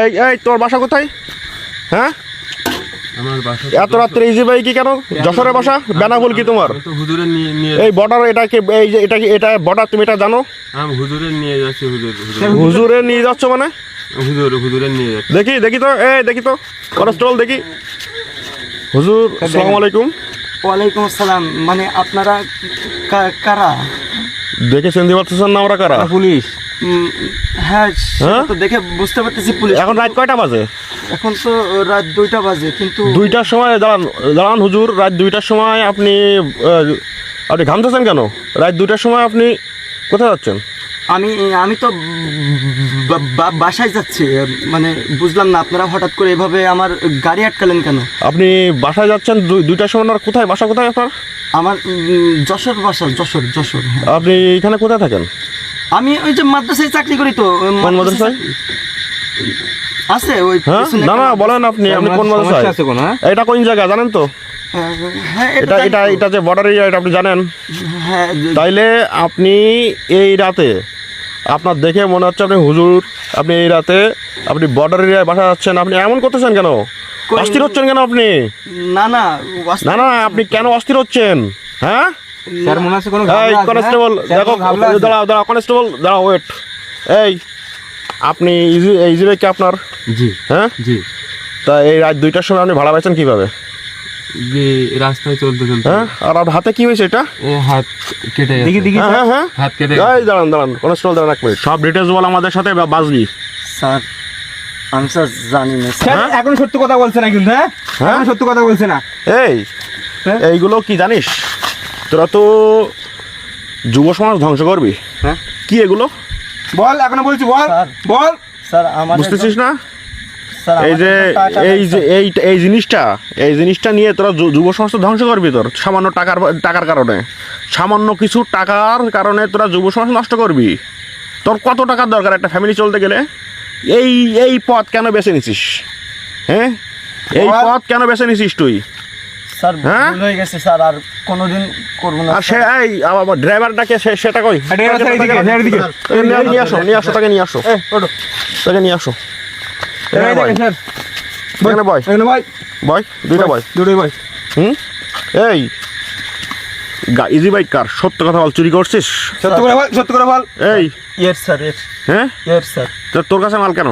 এই এই তোর বাসা কোথায়? হ্যাঁ, আমার বাসা এত রাত্রে ইজি ভাই কি কেন? যশোরের বাসা? বেনাবুল কি তোমার? তো হুজুরের নিয়ে এই বর্ডার এটা কি? এই যে এটা কি এটা বর্ডার? তুমি এটা জানো? আমি হুজুরের নিয়ে যাচ্ছি। হুজুরে নিয়ে যাচ্ছ মানে? হুজুরের নিয়ে যাচ্ছি। দেখি দেখি তো, এই দেখি তো কনস্টেবল দেখি। হুজুর আসসালামু আলাইকুম। ওয়ালাইকুম আসসালাম। মানে আপনারা কারা? দেখে চিনতে পারতেছেন না আমরা কারা? পুলিশ। হ্যাঁ, হ্যাঁ? সেটা তো দেখে বুঝতে পারতেছি পুলিশ। এখন রাত কয়টা বাজে? এখন তো রাত 2টা বাজে, কিন্তু 2টার সময় দাঁড়ান দাঁড়ান হুজুর, রাত 2টার সময় আপনি আপনি ঘামতেছেন কেন? রাত 2টার সময় আপনি কোথায় যাচ্ছেন? আমি তো বাসায় যাচ্ছি। মানে বুঝলাম না, আপনারা হঠাৎ করে এভাবে আমার গাড়ি আটকালেন কেন? আপনি বাসায় যাচ্ছেন 2টার সময়? আর কোথায় বাসা? কোথায় আপনার? আমার যশোর বাসা। যশোর হ্যাঁ। আপনি এখানে কোথায় থাকেন? আমি ওই যে মাদ্রাসায় চাকরি করি। তো কোন মাদ্রাসায়? আছে ওই হ্যাঁ, পিছনে না একটা না বলেন আপনি কোন মাদ্রাসায়? এটা কোন জায়গা জানেন তো? হ্যাঁ, এটা এটা এটা যে বর্ডার এরিয়া, এটা আপনি জানেন? হ্যাঁ। তাইলে আপনি এই রাতে, আপনার দেখে মনে হচ্ছে আপনি হুজুর, আপনি এই রাতে আপনি বর্ডার এরিয়ায় বাসা যাচ্ছেন। আপনি এমন করতেছেন কেন? অস্থির হচ্ছেন কেন আপনি? না না না না, আপনি কেন অস্থির হচ্ছেন? হ্যাঁ, স্যার, মনে আছে কোনো এই কনস্টেবল দেখো, দাঁড়াও দাঁড়াও কনস্টেবল দাঁড়াও, ওয়েট। এই আপনি ইজি ভাই কি আপনার? জি হ্যাঁ জি। তা এই রাত 2টার সময় আপনি ভাড়া পাইছেন কিভাবে? রাস্তায় চলতে হ্যাঁ, আর আপনার হাতে কি হয়েছে এটা? হাত কেটে গেছে। হ্যাঁ হ্যাঁ, হাত কেটে এই দাঁড়ান দাঁড়ান কনস্টেবল দাঁড়ান এক মিনিট। সব ডিটেলস বল আমাদের সাথে বাজবি। স্যার, আমি স্যার জানি না স্যার। হ্যাঁ? এখন সত্য কথা বলছে না কিন্তু। হ্যাঁ, হ্যাঁ? এখন সত্য কথা বলছে না। এই হ্যাঁ? এইগুলো কি জানিস? তোরা তো যুব সমাজ ধ্বংস করবি। হ্যাঁ? কি এগুলো বল, এখনো বলছি, বল স্যার। বল। স্যার আমার বুঝতেছিস না? স্যার, এই যে এই যে এই জিনিসটা নিয়ে তোরা যুব সমাজ তো ধ্বংস করবি। তোর সামান্য টাকার কারণে, সামান্য কিছু টাকার কারণে তোরা যুব সমাজ নষ্ট করবি। তোর কত টাকার দরকার একটা ফ্যামিলি চলতে গেলে? এই এই পথ কেন বেছে নিছিস? হ্যাঁ, এই পথ কেন বেছে নিছিস তুই? স্যার হ্যাঁ? ভুল হয়ে গেছে স্যার, আর কোনোদিন করবো না। আর সে এই আমার ড্রাইভারটাকে সেটা কই? এদিকে। নিয়ে আসো তাকে নিয়ে আসো, তাকে নিয়ে আসো। এখানে বয়, এখানে বয়, এখানে ভাই, বয়, দুইটা বয়। দুটোই ভাই। হুম, এই ইজি বাইক কার? সত্য কথা বল, চুরি করছিস? সত্য করে বল, সত্য করে বল। এই ইয়েস স্যার, ইয়েস হ্যাঁ, স্যার। তোর কাছে মাল কেন?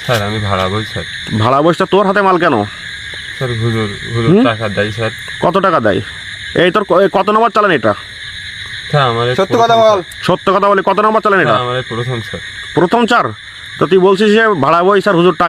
স্যার আমি ভাড়া বই স্যার। ভাড়া বসটা তোর হাতে মাল কেন? স্যার হুজুর টাকা দেয় স্যার। কত টাকা দেয়? এই তোর কত নম্বর চালান এটা? স্যার আমার সত্য কথা বল। সত্য কথা বলে কত নম্বর চালান এটা? আমার প্রথম স্যার। প্রথম 4? তো তুই বলছিস যে ভাড়া বই স্যার হুজুর